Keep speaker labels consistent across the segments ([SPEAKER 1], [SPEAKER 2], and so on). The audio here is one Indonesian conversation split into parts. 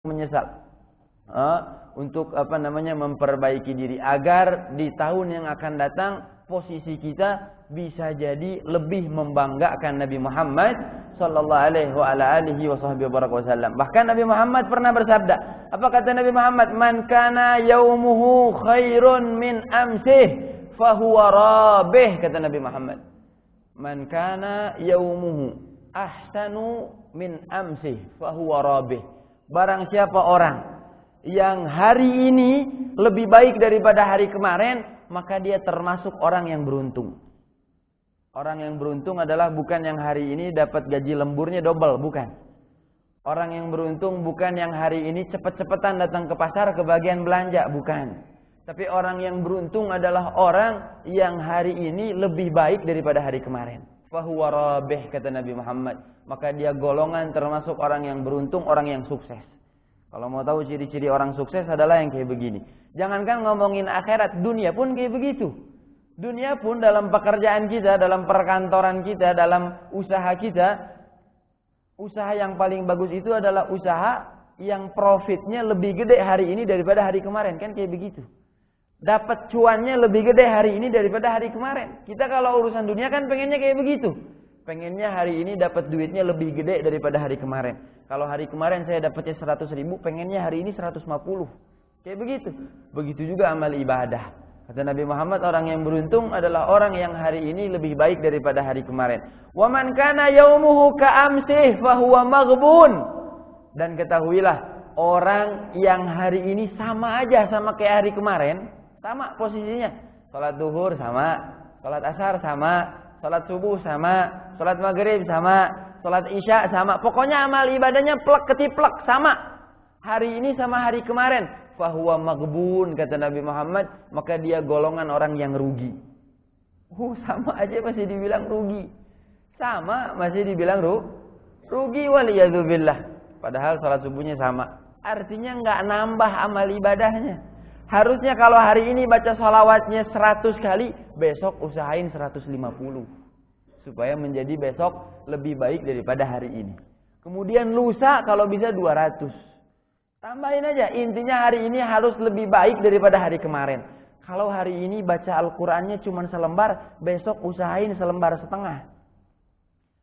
[SPEAKER 1] menyesal. Untuk memperbaiki diri agar di tahun yang akan datang posisi kita bisa jadi lebih membanggakan Nabi Muhammad sallallahu alaihi wasallam. Bahkan Nabi Muhammad pernah bersabda, apa kata Nabi Muhammad? Man kana yaumuhu khairun min amsih fahuwa rabih, kata Nabi Muhammad. Man kana yaumuhu ahsanu min amsih fahuwa rabih. Barang siapa orang yang hari ini lebih baik daripada hari kemarin, maka dia termasuk orang yang beruntung. Orang yang beruntung adalah bukan yang hari ini dapat gaji lemburnya double, bukan. Orang yang beruntung bukan yang hari ini cepet-cepetan datang ke pasar kebagian belanja, bukan. Tapi orang yang beruntung adalah orang yang hari ini lebih baik daripada hari kemarin. Fahuwa rabih, kata Nabi Muhammad. Maka dia golongan termasuk orang yang beruntung, orang yang sukses. Kalau mau tahu ciri-ciri orang sukses adalah yang kayak begini. Jangankan ngomongin akhirat, dunia pun kayak begitu. Dunia pun dalam pekerjaan kita, dalam perkantoran kita, dalam usaha kita, usaha yang paling bagus itu adalah usaha yang profitnya lebih gede hari ini daripada hari kemarin. Kan kayak begitu. Dapat cuannya lebih gede hari ini daripada hari kemarin. Kita kalau urusan dunia kan pengennya kayak begitu. Pengennya hari ini dapat duitnya lebih gede daripada hari kemarin. Kalau hari kemarin saya dapatnya 100 ribu, pengennya hari ini 150. Kayak begitu. Begitu juga amal ibadah. Kata Nabi Muhammad, orang yang beruntung adalah orang yang hari ini lebih baik daripada hari kemarin. Wa man kana yaumuhu ka'amsih fahuwa maghbun. Dan ketahuilah, orang yang hari ini sama aja sama kayak hari kemarin, sama posisinya. Salat duhur sama, salat asar sama, salat subuh sama, salat maghrib sama, salat isya sama. Pokoknya amal ibadahnya plek ketiplek sama. Hari ini sama hari kemarin. Fahuwa maghbun, kata Nabi Muhammad, maka dia golongan orang yang rugi. Sama aja masih dibilang rugi. Sama masih dibilang rugi, waliyadzubillah. Padahal salat subuhnya sama. Artinya nggak nambah amal ibadahnya. Harusnya kalau hari ini baca salawatnya 100 kali, besok usahain 150. Supaya menjadi besok lebih baik daripada hari ini. Kemudian lusa kalau bisa 200. Tambahin aja, intinya hari ini harus lebih baik daripada hari kemarin. Kalau hari ini baca Al-Qur'annya cuma selembar, besok usahain selembar setengah.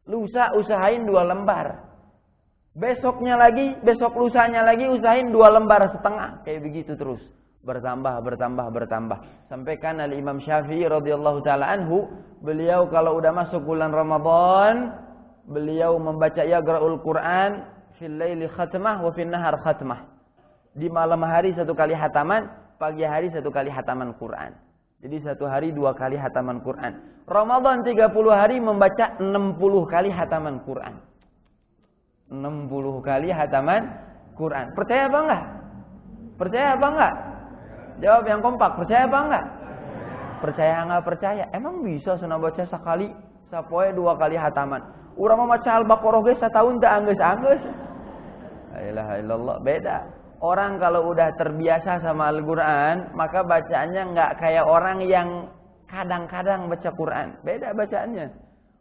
[SPEAKER 1] Lusa usahain 2 lembar. Besoknya lagi, besok lusanya lagi usahain 2 lembar setengah. Kayak begitu terus. Bertambah. Sampaikan Al-Imam Syafi'i radhiyallahu ta'ala anhu, beliau kalau udah masuk bulan Ramadan, beliau membaca Yaqra'ul Qur'an fil laili khatmah wa fil nahar khatmah. Di malam hari 1 kali hataman, pagi hari 1 kali hataman Quran. Jadi 1 hari 2 kali hataman Quran. Ramadan 30 hari membaca 60 kali hataman Quran. 60 kali hataman Quran. Percaya apa enggak? Percaya apa enggak? Jawab yang kompak, percaya apa enggak? Percaya enggak percaya? Emang bisa sana baca sekali, sapoe 2 kali hataman. Urang mau baca Al-Baqarah ge satahun teh anggeus-anggeus. La ilaha illallah, beda. Orang kalau udah terbiasa sama Al-Quran, maka bacaannya nggak kayak orang yang kadang-kadang baca Quran. Beda bacaannya.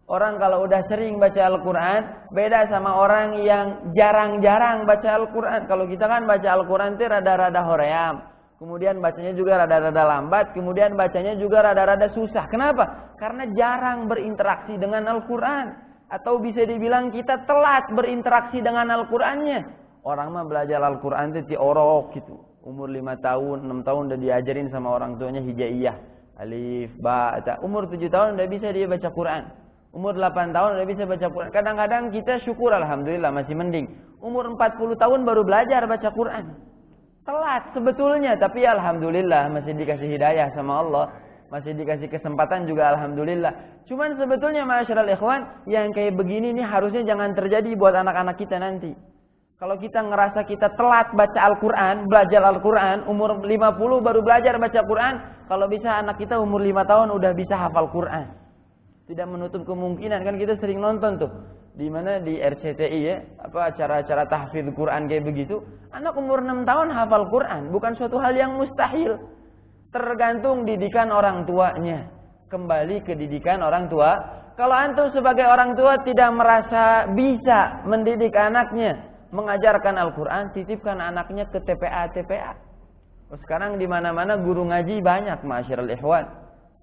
[SPEAKER 1] Orang kalau udah sering baca Al-Quran, beda sama orang yang jarang-jarang baca Al-Quran. Kalau kita kan baca Al-Quran itu rada-rada hoream. Kemudian bacanya juga rada-rada lambat. Kemudian bacanya juga rada-rada susah. Kenapa? Karena jarang berinteraksi dengan Al-Quran. Atau bisa dibilang kita telat berinteraksi dengan Al-Qurannya. Orang mah belajar Al-Quran itu orok gitu. Umur 5 tahun, 6 tahun udah diajarin sama orang tuanya hijaiyah. Alif, ba, ta. Umur 7 tahun udah bisa dia baca Quran. Umur 8 tahun udah bisa baca Quran. Kadang-kadang kita syukur alhamdulillah masih mending. Umur 40 tahun baru belajar baca Quran. Telat sebetulnya, tapi alhamdulillah masih dikasih hidayah sama Allah. Masih dikasih kesempatan juga alhamdulillah. Cuman sebetulnya ma'asyiral ikhwan, yang kayak begini nih harusnya jangan terjadi buat anak-anak kita nanti. Kalau kita ngerasa kita telat baca Al-Quran, belajar Al-Quran, umur 50 baru belajar baca Quran, kalau bisa anak kita umur 5 tahun udah bisa hafal Quran. Tidak menutup kemungkinan, kan kita sering nonton tuh. Di mana di RCTI ya, acara-acara tahfidz Quran kayak begitu. Anak umur 6 tahun hafal Quran, bukan suatu hal yang mustahil. Tergantung didikan orang tuanya. Kembali ke didikan orang tua. Kalau antum sebagai orang tua tidak merasa bisa mendidik anaknya mengajarkan Al-Quran, titipkan anaknya ke TPA. Sekarang di mana-mana guru ngaji banyak, ma'asyiral ikhwan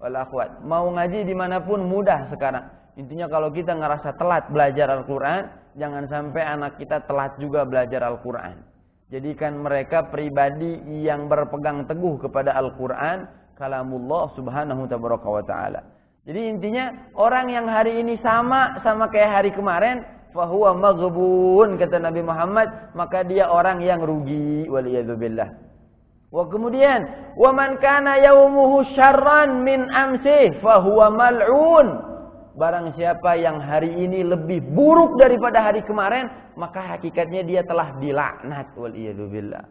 [SPEAKER 1] wal akhwat. Mau ngaji dimanapun mudah sekarang. Intinya kalau kita ngerasa telat belajar Al-Quran, jangan sampai anak kita telat juga belajar Al-Quran. Jadikan mereka pribadi yang berpegang teguh kepada Al-Quran, kalamullah subhanahu wa ta'ala. Jadi intinya orang yang hari ini sama kayak hari kemarin, fahuwa maghbun, kata Nabi Muhammad, maka dia orang yang rugi, waliyadzubillah. Wa kemudian, wa man kana yaumuhu syarran min amsi fahuwa mal'un. Barang siapa yang hari ini lebih buruk daripada hari kemarin, maka hakikatnya dia telah dilaknat, waliyadzubillah.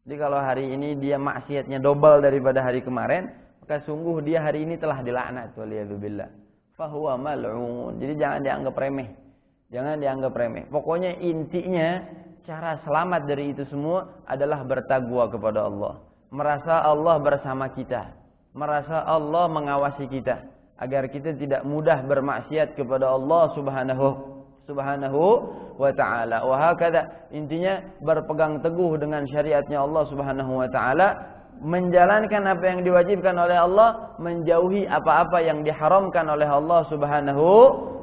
[SPEAKER 1] Jadi kalau hari ini dia maksiatnya double daripada hari kemarin, maka sungguh dia hari ini telah dilaknat, waliyadzubillah. Fahuwa mal'un. Jadi jangan dianggap remeh. Jangan dianggap remeh. Pokoknya intinya cara selamat dari itu semua adalah bertakwa kepada Allah. Merasa Allah bersama kita. Merasa Allah mengawasi kita. Agar kita tidak mudah bermaksiat kepada Allah subhanahu wa ta'ala. Wahakadha, intinya berpegang teguh dengan syariatnya Allah subhanahu wa ta'ala. Menjalankan apa yang diwajibkan oleh Allah. Menjauhi apa-apa yang diharamkan oleh Allah subhanahu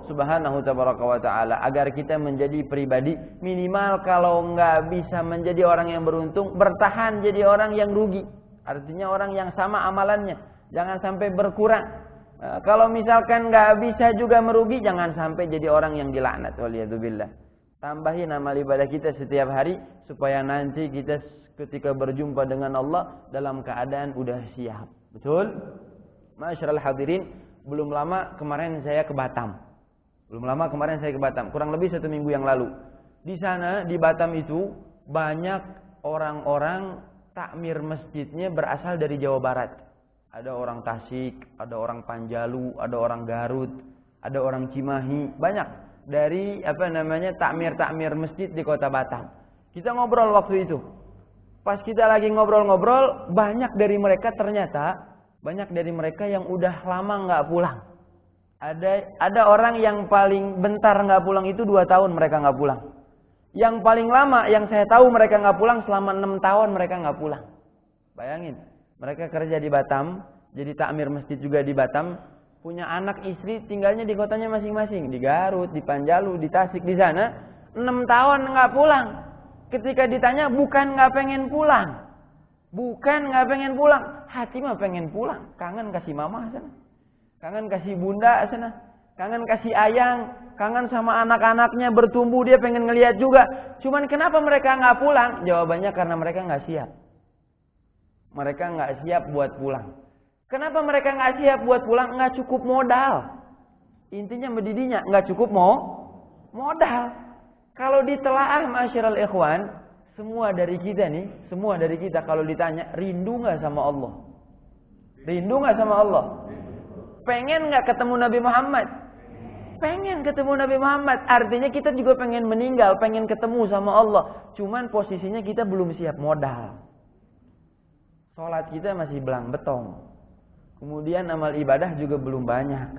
[SPEAKER 1] wa ta'ala, agar kita menjadi pribadi minimal kalau nggak bisa menjadi orang yang beruntung, bertahan jadi orang yang rugi. Artinya orang yang sama amalannya, jangan sampai berkurang. Kalau misalkan nggak bisa juga merugi, jangan sampai jadi orang yang dilaknat, waliyadzubillah. Tambahin amal ibadah kita setiap hari supaya nanti kita ketika berjumpa dengan Allah dalam keadaan udah siap. Betul? Masyarul hadirin, belum lama kemarin saya ke Batam. Kurang lebih 1 minggu yang lalu. Di sana, di Batam itu, banyak orang-orang takmir masjidnya berasal dari Jawa Barat. Ada orang Tasik, ada orang Panjalu, ada orang Garut, ada orang Cimahi. Banyak dari takmir masjid di kota Batam. Kita ngobrol waktu itu. Pas kita lagi ngobrol-ngobrol, banyak dari mereka yang udah lama nggak pulang. Ada orang yang paling bentar nggak pulang itu 2 tahun mereka nggak pulang. Yang paling lama yang saya tahu mereka nggak pulang selama 6 tahun mereka nggak pulang. Bayangin, mereka kerja di Batam, jadi takmir masjid juga di Batam, punya anak istri tinggalnya di kotanya masing-masing, di Garut, di Panjalu, di Tasik, di sana 6 tahun nggak pulang. Ketika ditanya bukan nggak pengen pulang, hati mah pengen pulang, kangen kasih mama sana. Kangen kasih bunda sana, kangen kasih ayang, kangen sama anak-anaknya bertumbuh, dia pengen ngelihat juga. Cuman kenapa mereka nggak pulang? Jawabannya karena mereka nggak siap. Mereka nggak siap buat pulang. Kenapa mereka nggak siap buat pulang? Nggak cukup modal. Intinya mendidinya nggak cukup modal. Kalau ditelaah ma'asyiral ikhwan, semua dari kita kalau ditanya rindu nggak sama Allah? Rindu nggak sama Allah? Pengen nggak ketemu Nabi Muhammad? Pengen ketemu Nabi Muhammad. Artinya kita juga pengen meninggal, pengen ketemu sama Allah. Cuman posisinya kita belum siap modal. Sholat kita masih belang betong. Kemudian amal ibadah juga belum banyak.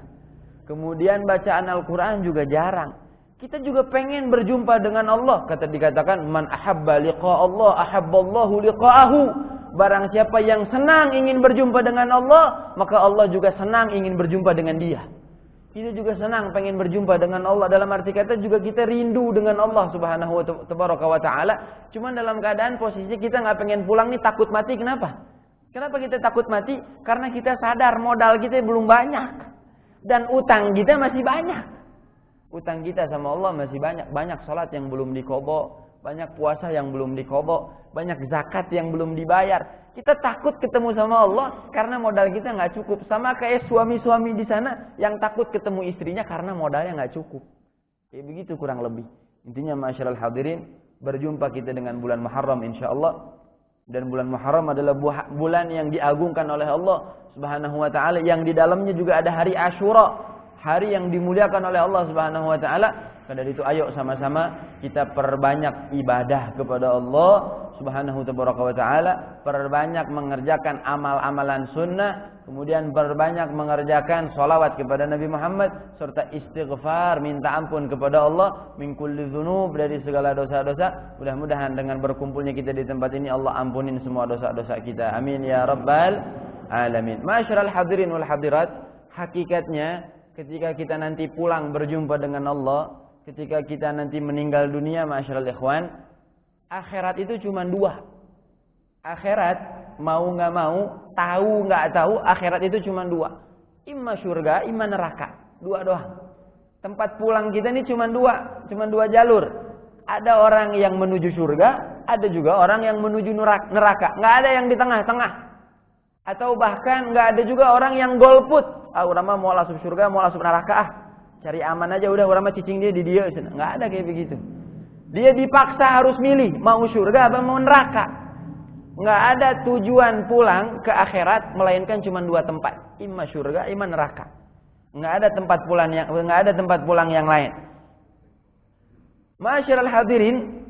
[SPEAKER 1] Kemudian bacaan Al-Quran juga jarang. Kita juga pengen berjumpa dengan Allah. Dikatakan, man ahabba liqa Allah, ahabballahu liqa'ahu. Barang siapa yang senang ingin berjumpa dengan Allah, maka Allah juga senang ingin berjumpa dengan dia. Kita juga senang pengen berjumpa dengan Allah. Dalam arti kata juga kita rindu dengan Allah subhanahu wa ta'ala. Cuman dalam keadaan posisinya kita gak pengen pulang nih, takut mati. Kenapa? Kenapa kita takut mati? Karena kita sadar modal kita belum banyak. Dan utang kita masih banyak. Utang kita sama Allah masih banyak. Banyak sholat yang belum dikobo, banyak puasa yang belum dikobo, banyak zakat yang belum dibayar. Kita takut ketemu sama Allah karena modal kita nggak cukup. Sama kayak suami-suami di sana yang takut ketemu istrinya karena modalnya nggak cukup. Kayak begitu kurang lebih. Intinya ma'asyiral hadirin, berjumpa kita dengan bulan Muharram insyaallah. Dan bulan Muharram adalah bulan yang diagungkan oleh Allah Subhanahu wa taala, yang di dalamnya juga ada hari Asyura, hari yang dimuliakan oleh Allah Subhanahu wa taala. Maka dari itu ayo sama-sama kita perbanyak ibadah kepada Allah Subhanahu wa taala, perbanyak mengerjakan amal-amalan sunnah, kemudian berbanyak mengerjakan sholawat kepada Nabi Muhammad, serta istighfar, minta ampun kepada Allah min kulli dzunub, dari segala dosa-dosa. Mudah-mudahan dengan berkumpulnya kita di tempat ini Allah ampunin semua dosa-dosa kita. Amin ya rabbal alamin. Ma'asyiral hadirin wal hadirat, hakikatnya ketika kita nanti pulang berjumpa dengan Allah, ketika kita nanti meninggal dunia, ma'asyiral ikhwan, akhirat itu cuma dua. Akhirat mau nggak mau, tahu nggak tahu, akhirat itu cuma dua. Imma surga, imma neraka. Dua doang. Tempat pulang kita ini cuma dua jalur. Ada orang yang menuju surga, ada juga orang yang menuju neraka. Nggak ada yang di tengah-tengah. Atau bahkan nggak ada juga orang yang golput. Urama mau masuk surga, mau masuk neraka. Cari aman aja udah, urama cicing dia di dia. Nggak ada kayak begitu. Dia dipaksa harus milih, mau surga apa mau neraka. Nggak ada tujuan pulang ke akhirat melainkan cuma dua tempat, imma surga, imma neraka. Nggak ada tempat pulang yang lain. Ma'asyiral hadirin,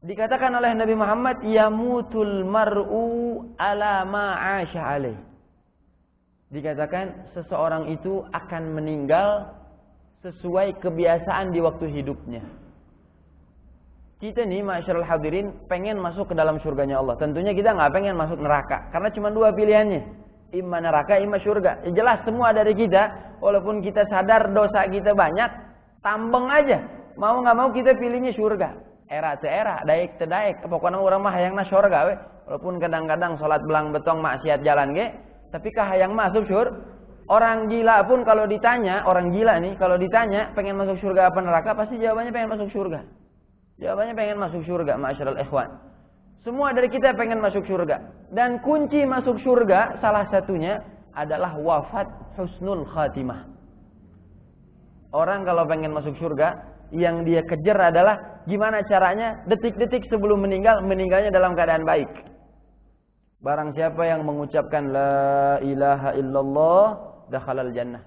[SPEAKER 1] dikatakan oleh Nabi Muhammad, yamutul mar'u ala ma 'asha alaih. Dikatakan seseorang itu akan meninggal sesuai kebiasaan di waktu hidupnya. Kita nih, ma'asyiral hadirin, pengen masuk ke dalam surganya Allah. Tentunya kita nggak pengen masuk neraka, karena cuma dua pilihannya, imma neraka, imma surga. Ya jelas semua dari kita, walaupun kita sadar dosa kita banyak, tambeng aja. Mau nggak mau kita pilihnya surga. Era te era, daik te daik. Pokoknya orang mah hayangna surga we. Walaupun kadang-kadang sholat belang betong maksiat jalan ge, tapi kah hayang masuk surga. Orang gila pun kalau ditanya, orang gila nih kalau ditanya pengen masuk surga apa neraka, pasti jawabannya pengen masuk surga. Jawabannya pengen masuk surga, ma'asyiral ikhwan. Semua dari kita pengen masuk surga. Dan kunci masuk surga salah satunya adalah wafat husnul khatimah. Orang kalau pengen masuk surga, yang dia kejar adalah gimana caranya detik-detik sebelum meninggal, meninggalnya dalam keadaan baik. Barang siapa yang mengucapkan la ilaha illallah dakhalal jannah.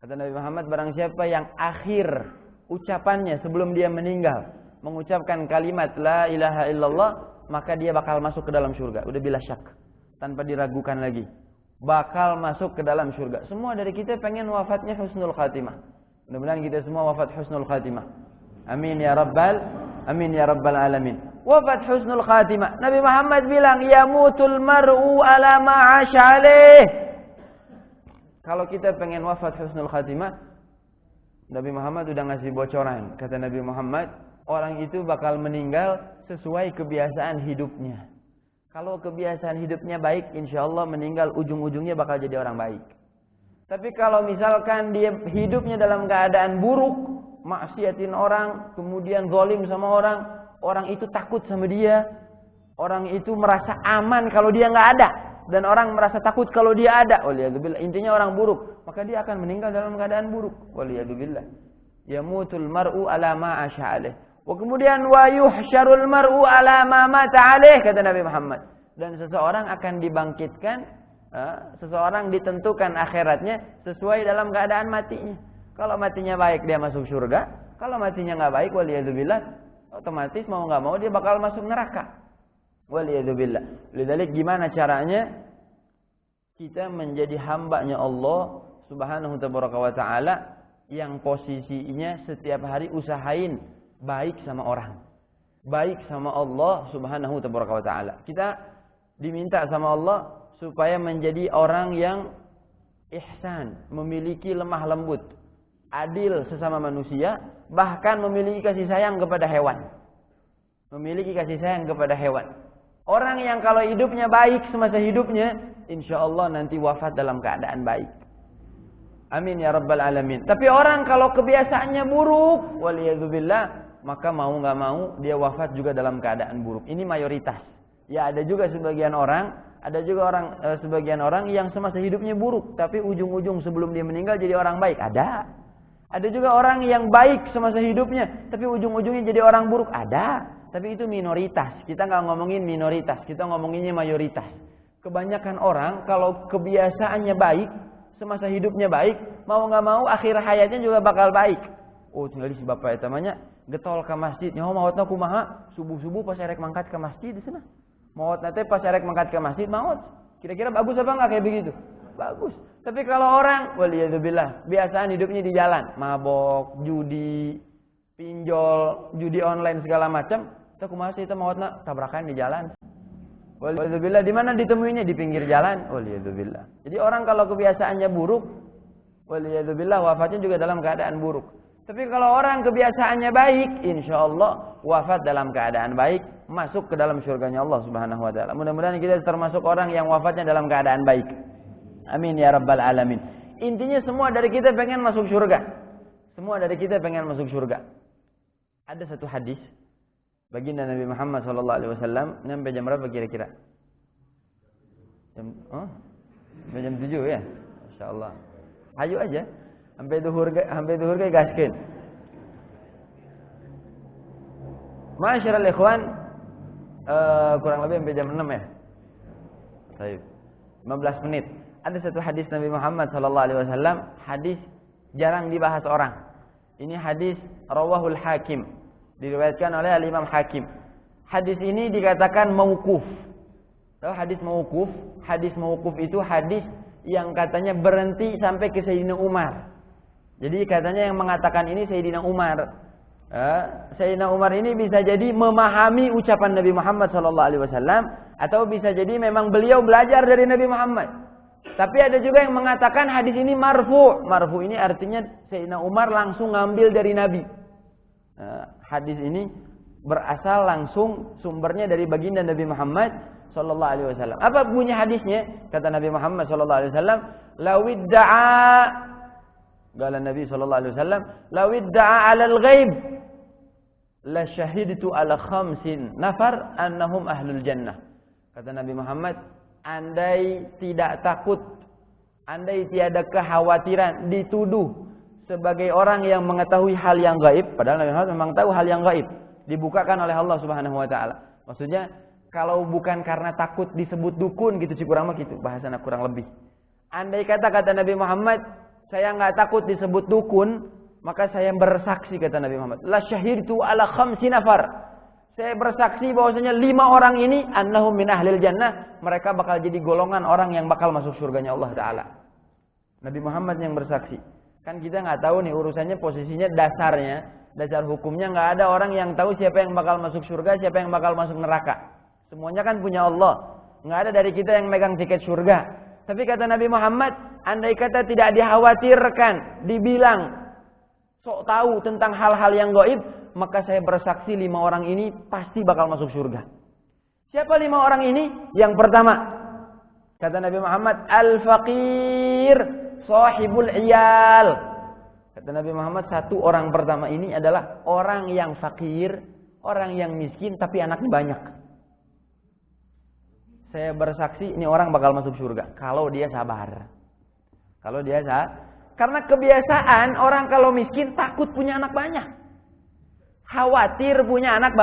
[SPEAKER 1] Kata Nabi Muhammad, barang siapa yang akhir ucapannya sebelum dia meninggal mengucapkan kalimat la ilaha illallah, maka dia bakal masuk ke dalam surga. Udah bila syak, tanpa diragukan lagi, bakal masuk ke dalam surga. Semua dari kita pengen wafatnya husnul khatimah. Mudah-mudahan kita semua wafat husnul khatimah. Amin ya rabbal alamin. Wafat husnul khatimah. Nabi Muhammad bilang, yamutul mar'u ala ma 'asha alaih. Kalau kita pengen wafat husnul khatimah, Nabi Muhammad udah ngasih bocoran. Kata Nabi Muhammad, orang itu bakal meninggal sesuai kebiasaan hidupnya. Kalau kebiasaan hidupnya baik, insya Allah meninggal ujung-ujungnya bakal jadi orang baik. Tapi kalau misalkan dia hidupnya dalam keadaan buruk, maksiatin orang, kemudian zalim sama orang, orang itu takut sama dia, orang itu merasa aman kalau dia nggak ada, dan orang merasa takut kalau dia ada. Waliyadzubillah, intinya orang buruk, maka dia akan meninggal dalam keadaan buruk. Waliyadzubillah. Yamutul mar'u ala ma 'asha alaih. Kemudian wa yuhsyarul mar'u ala ma mata alaih, kata Nabi Muhammad. Dan seseorang akan dibangkitkan, seseorang ditentukan akhiratnya sesuai dalam keadaan matinya. Kalau matinya baik dia masuk surga, kalau matinya nggak baik, waliyadzubillah, otomatis mau nggak mau dia bakal masuk neraka. Waliyadzubillah. Lidzalik gimana caranya kita menjadi hambanya Allah Subhanahu wa ta'ala yang posisinya setiap hari usahain baik sama orang, baik sama Allah Subhanahu wa ta'ala. Kita diminta sama Allah supaya menjadi orang yang ihsan, memiliki lemah lembut, adil sesama manusia, bahkan memiliki kasih sayang kepada hewan. Memiliki kasih sayang kepada hewan. Orang yang kalau hidupnya baik semasa hidupnya, insya Allah nanti wafat dalam keadaan baik. Amin ya rabbal alamin. Tapi orang kalau kebiasaannya buruk, waliyadzubillah, maka mau nggak mau dia wafat juga dalam keadaan buruk. Ini mayoritas. Ya ada juga sebagian orang, sebagian orang yang semasa hidupnya buruk, tapi ujung-ujung sebelum dia meninggal jadi orang baik. Ada. Ada juga orang yang baik semasa hidupnya, tapi ujung-ujungnya jadi orang buruk. Ada. Tapi itu minoritas. Kita nggak ngomongin minoritas, kita ngomonginnya mayoritas. Kebanyakan orang kalau kebiasaannya baik, semasa hidupnya baik, mau nggak mau akhir hayatnya juga bakal baik. Oh, tinggal si bapak itu namanya getol ke masjid, nyaho mautna kumaha? Subuh-subuh pas erek mangkat ke masjid di sana. Maut nanti pas erek mangkat ke masjid maut. Kira-kira bagus apa enggak kayak begitu? bagus. Tapi kalau orang, waliyadzubillah, biasaan hidupnya di jalan, mabok, judi, pinjol, judi online segala macam, itu kumaha sih itu mautna tabrakan di jalan. Waliyadzubillah, di mana ditemuinya? Di pinggir jalan. Waliyadzubillah. Jadi orang kalau kebiasaannya buruk, waliyadzubillah, wafatnya juga dalam keadaan buruk. Tapi kalau orang kebiasaannya baik, insyaallah wafat dalam keadaan baik, masuk ke dalam surganya Allah Subhanahu wa taala. Mudah-mudahan kita termasuk orang yang wafatnya dalam keadaan baik. Amin ya rabbal alamin. Intinya semua dari kita pengen masuk surga. Semua dari kita pengen masuk surga. Ada satu hadis baginda Nabi Muhammad sallallahu alaihi wasallam, sampai jam berapa kira-kira? Jam 7 ya. Masyaallah. Ayo aja. Sampai duhur ge gaskeun. Masyaallah ikhwan, kurang lebih sampai jam 6 ya. Baik. 15 menit. Ada satu hadis Nabi Muhammad sallallahu alaihi wasallam, hadis jarang dibahas orang. Ini hadis rawahul Hakim, diriwayatkan oleh Al-Imam Hakim. Hadis ini dikatakan mauquf. Tahu hadis mauquf? Hadis mauquf itu hadis yang katanya berhenti sampai ke Sayyidina Umar. Jadi katanya yang mengatakan ini Sayyidina Umar. Sayyidina Umar ini bisa jadi memahami ucapan Nabi Muhammad sallallahu alaihi wasallam, atau bisa jadi memang beliau belajar dari Nabi Muhammad. Tapi ada juga yang mengatakan hadis ini marfu. Marfu ini artinya Sayyidina Umar langsung ngambil dari Nabi. Hadis ini berasal langsung sumbernya dari baginda Nabi Muhammad sallallahu alaihi wasallam. Apa bunyi hadisnya? Kata Nabi Muhammad sallallahu alaihi wasallam, "Lawidda'a" qala Nabi sallallahu alaihi wasallam, "Lawidda'a 'alal ghaib la syahidtu 'ala khamsin nafar annahum ahlul jannah." Kata Nabi Muhammad, andai tidak takut, andai tiada kekhawatiran dituduh sebagai orang yang mengetahui hal yang gaib, padahal Nabi Muhammad memang tahu hal yang gaib, dibukakan oleh Allah Subhanahu wa taala. Maksudnya kalau bukan karena takut disebut dukun gitu sih, kurang mah gitu, bahasana kurang lebih. Andai kata Nabi Muhammad, saya enggak takut disebut dukun, maka saya bersaksi, kata Nabi Muhammad, la syahidtu ala khamsi nafar. Saya bersaksi bahwasanya 5 orang ini annahum min ahlil jannah, mereka bakal jadi golongan orang yang bakal masuk surganya Allah taala. Nabi Muhammad yang bersaksi. Kan kita enggak tahu nih urusannya, posisinya dasar hukumnya enggak ada orang yang tahu siapa yang bakal masuk surga, siapa yang bakal masuk neraka. Semuanya kan punya Allah. Enggak ada dari kita yang megang tiket surga. Tapi kata Nabi Muhammad, andai kata tidak dikhawatirkan, dibilang sok tahu tentang hal-hal yang gaib, maka saya bersaksi 5 orang ini pasti bakal masuk surga. Siapa 5 orang ini? Yang pertama, kata Nabi Muhammad, al-faqir sahibul iyal. Kata Nabi Muhammad, satu orang pertama ini adalah orang yang fakir, orang yang miskin tapi anaknya banyak. Saya bersaksi ini orang bakal masuk surga kalau dia sabar. Kalau dia karena kebiasaan orang kalau miskin takut punya anak banyak. Khawatir punya anak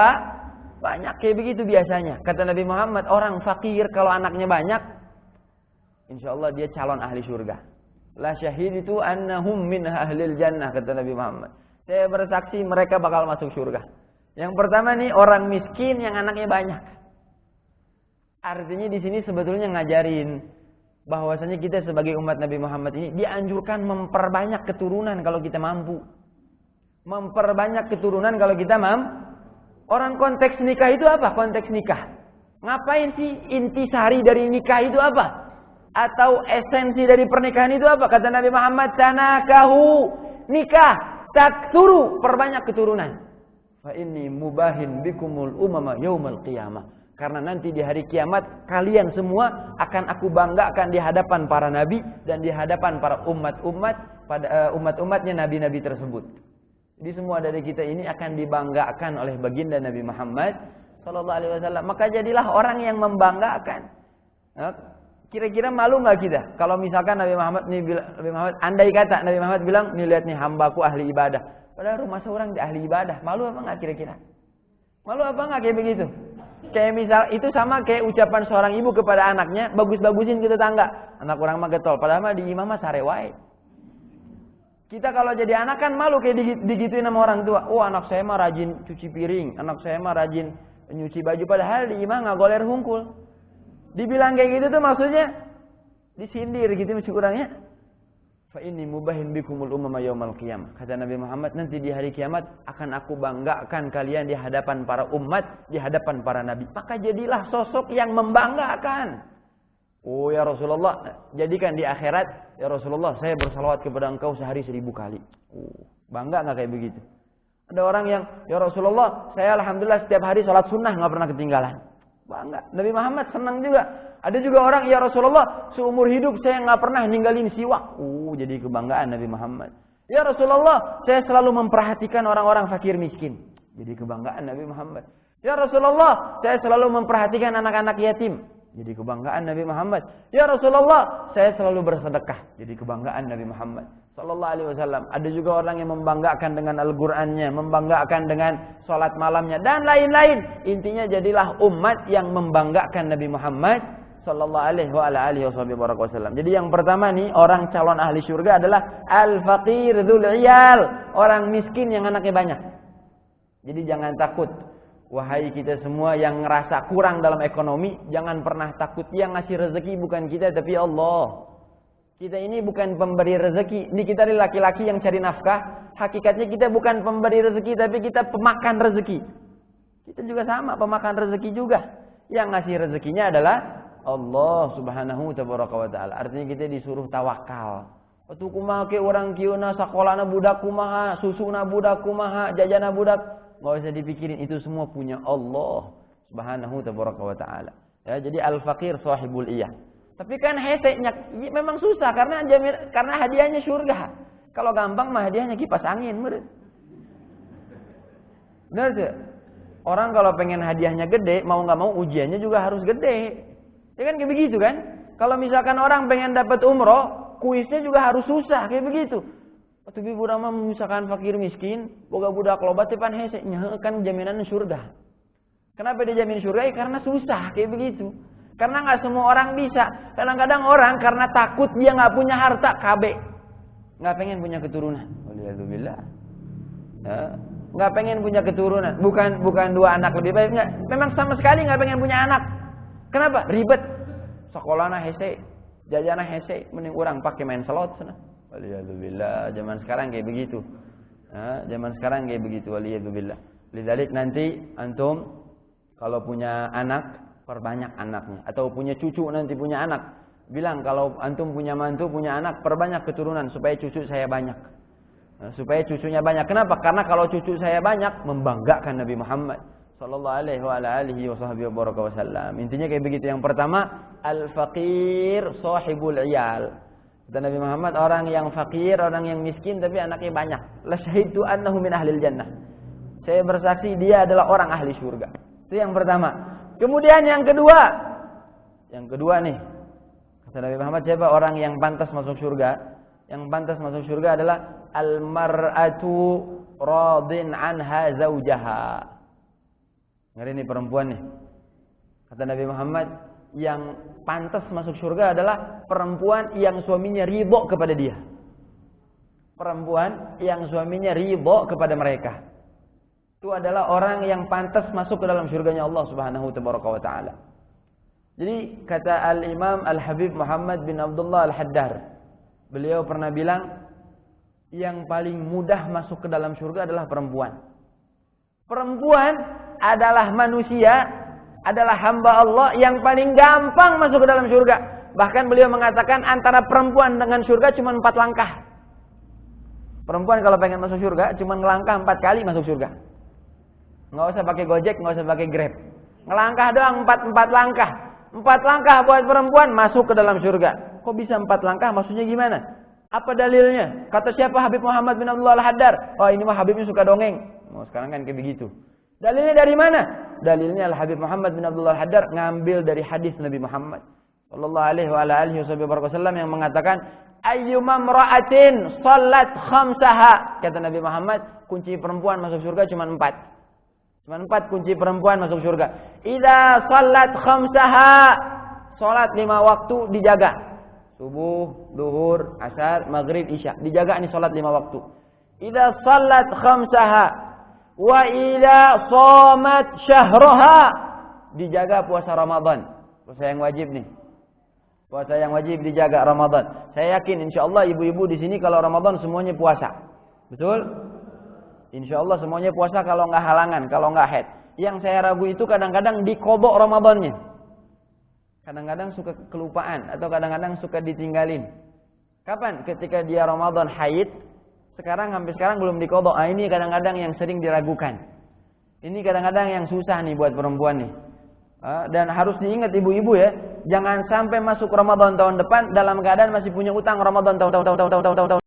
[SPEAKER 1] banyak, kayak begitu biasanya. Kata Nabi Muhammad, orang fakir kalau anaknya banyak, insyaallah dia calon ahli surga. La syahiditu annahum min ahlil jannah, kata Nabi Muhammad. Saya bersaksi mereka bakal masuk surga. Yang pertama nih orang miskin yang anaknya banyak. Artinya di sini sebetulnya ngajarin bahwasanya kita sebagai umat Nabi Muhammad ini dianjurkan memperbanyak keturunan kalau kita mampu. Memperbanyak keturunan kalau kita mampu. Orang konteks nikah itu apa? Konteks nikah. Ngapain sih intisari dari nikah itu apa? Atau esensi dari pernikahan itu apa? Kata Nabi Muhammad, tanakahu, nikah, taksuru, perbanyak keturunan. Fa inni mubahin bikumul umama yaumal qiyamah. Karena nanti di hari kiamat kalian semua akan aku banggakan di hadapan para nabi dan di hadapan para umat-umat pada umat-umatnya nabi-nabi tersebut. Jadi semua dari kita ini akan dibanggakan oleh baginda Nabi Muhammad sallallahu alaihi wasallam. Maka jadilah orang yang membanggakan. Kira-kira malu enggak kita kalau misalkan Nabi Muhammad andai kata Nabi Muhammad bilang, "Nih lihat nih hambaku ahli ibadah." Padahal rumah seorang di ahli ibadah. Malu apa enggak kira-kira? Malu apa enggak kayak begitu? Kayak misal itu sama kayak ucapan seorang ibu kepada anaknya, bagus-bagusin ke tetangga. Anak orang mah getol, padahal mah di imam mah sare wae. Kita kalau jadi anak kan malu kayak digituin sama orang tua. Oh, anak saya mah rajin cuci piring, anak saya mah rajin nyuci baju, padahal di imam ngagoler hungkul. Dibilang kayak gitu tuh maksudnya Disindir gitu masih kurangnya. Fa inni mubahin bikumul umama yaumal qiyamah. Kata Nabi Muhammad, nanti di hari kiamat akan aku banggakan kalian di hadapan para umat, di hadapan para nabi. Maka jadilah sosok yang membanggakan. Oh ya Rasulullah, jadikan di akhirat, ya Rasulullah, saya bersalawat kepada engkau sehari 1000 kali. Bangga nggak kayak begitu? Ada orang yang, ya Rasulullah, saya alhamdulillah setiap hari sholat sunnah nggak pernah ketinggalan. Bangga. Nabi Muhammad senang juga. Ada juga orang, ya Rasulullah, seumur hidup saya nggak pernah ninggalin siwak. Jadi kebanggaan Nabi Muhammad. Ya Rasulullah, saya selalu memperhatikan orang-orang fakir miskin. Jadi kebanggaan Nabi Muhammad. Ya Rasulullah, saya selalu memperhatikan anak-anak yatim. Jadi kebanggaan Nabi Muhammad. Ya Rasulullah, saya selalu bersedekah. Jadi kebanggaan Nabi Muhammad sallallahu alaihi wasallam. Ada juga orang yang membanggakan dengan Al-Qur'annya, membanggakan dengan salat malamnya dan lain-lain. Intinya jadilah umat yang membanggakan Nabi Muhammad sallallahu alaihi wasallam. Jadi yang pertama nih, orang calon ahli surga adalah al-faqir dzul iyal, orang miskin yang anaknya banyak. Jadi jangan takut. Wahai kita semua yang ngerasa kurang dalam ekonomi, jangan pernah takut. Yang ngasih rezeki bukan kita tapi Allah. Kita ini bukan pemberi rezeki. Ini kita laki-laki yang cari nafkah. Hakikatnya kita bukan pemberi rezeki, tapi kita pemakan rezeki. Kita juga sama, pemakan rezeki juga. Yang ngasih rezekinya adalah Allah subhanahu wa ta'ala. Artinya kita disuruh tawakal. Waktu kumaha ke orang kieuna sakolana budak kumaha, susuna budak kumaha, jajana budak. Nggak usah dipikirin, itu semua punya Allah subhanahu wa ta'ala. Ya, jadi al-faqir sahibul iyah. Tapi kan heseknya memang susah karena hadiahnya surga. Kalau gampang mah hadiahnya kipas angin. Benar tuh? Orang kalau pengen hadiahnya gede, mau nggak mau ujiannya juga harus gede. Ya kan kayak begitu kan? Kalau misalkan orang pengen dapat umroh, kuisnya juga harus susah kayak begitu. Tapi burama misalkan fakir miskin, boga budak lobat tepan heseknya kan jaminan surga. Kenapa dia jamin surga? Karena susah kayak begitu. Karena nggak semua orang bisa. Kadang-kadang orang karena takut dia nggak punya harta KB, nggak pengen punya keturunan. Alhamdulillah. Ya, nggak pengen punya keturunan. Bukan 2 anak lebih baik nggak. Memang sama sekali nggak pengen punya anak. Kenapa? Ribet. Sekolahna hese, jajana hese, mending orang pakai main slot sana. Waliyadzubillah, zaman sekarang kayak begitu. Zaman sekarang kayak begitu, waliyadzubillah. Lidzalik nanti antum kalau punya anak, perbanyak anaknya. Atau punya cucu nanti punya anak, bilang kalau antum punya mantu, punya anak, perbanyak keturunan supaya cucu saya banyak. Supaya cucunya banyak. Kenapa? Karena kalau cucu saya banyak, membanggakan Nabi Muhammad sallallahu alaihi wasallam. Intinya kayak begitu. Yang pertama, al-faqir sahibul iyal. Kata Nabi Muhammad, orang yang fakir, orang yang miskin tapi anaknya banyak. La syahidtu annahu min ahlil jannah. Saya bersaksi dia adalah orang ahli surga. Itu yang pertama. Kemudian yang kedua nih, kata Nabi Muhammad, siapa orang yang pantas masuk surga? Yang pantas masuk surga adalah al-mar'atu radin anha zaujaha. Ngeri nih perempuan nih. Kata Nabi Muhammad, yang pantas masuk surga adalah perempuan yang suaminya ridho kepada dia. Perempuan yang suaminya ridho kepada mereka. Itu adalah orang yang pantas masuk ke dalam surganya Allah Subhanahu wa ta'ala. Jadi kata Al-Imam Al-Habib Muhammad bin Abdullah Al-Haddar, beliau pernah bilang, yang paling mudah masuk ke dalam surga adalah perempuan. Perempuan adalah manusia, adalah hamba Allah yang paling gampang masuk ke dalam surga. Bahkan beliau mengatakan antara perempuan dengan surga cuma 4 langkah. Perempuan kalau pengen masuk surga cuma ngelangkah 4 kali masuk surga. Nggak usah pakai Gojek, nggak usah pakai Grab. Ngelangkah doang 4 langkah. 4 langkah buat perempuan masuk ke dalam surga. Kok bisa 4 langkah? Maksudnya gimana? Apa dalilnya? Kata siapa? Habib Muhammad bin Abdullah Al-Haddar. Oh, ini mah Habibnya suka dongeng. Oh, sekarang kan kayak begitu. Dalilnya dari mana? Dalilnya Al-Habib Muhammad bin Abdullah Al-Haddar ngambil dari hadis Nabi Muhammad sallallahu alaihi wasallam yang mengatakan, ayyuma imra'atin shallat khamsaha. Kata Nabi Muhammad, kunci perempuan masuk surga cuma 4. Cuma 4 kunci perempuan masuk surga. Idza shallat khamsaha, salat 5 waktu dijaga. Subuh, duhur, asar, maghrib, isya. Dijaga nih salat 5 waktu. Idza shallat khamsaha wa idza shamat syahraha, dijaga puasa Ramadan. Puasa yang wajib nih. Puasa yang wajib dijaga Ramadan. Saya yakin insya Allah ibu-ibu di sini kalau Ramadan semuanya puasa. Betul? Insya Allah semuanya puasa kalau nggak halangan, kalau nggak haid. Yang saya ragu itu kadang-kadang dikodok Ramadannya. Kadang-kadang suka kelupaan atau kadang-kadang suka ditinggalin. Kapan? Ketika dia Ramadan haid, sampai sekarang belum dikodok. Ini kadang-kadang yang sering diragukan. Ini kadang-kadang yang susah nih buat perempuan nih. Dan harus diingat ibu-ibu ya, jangan sampai masuk Ramadan tahun depan dalam keadaan masih punya utang Ramadan tahun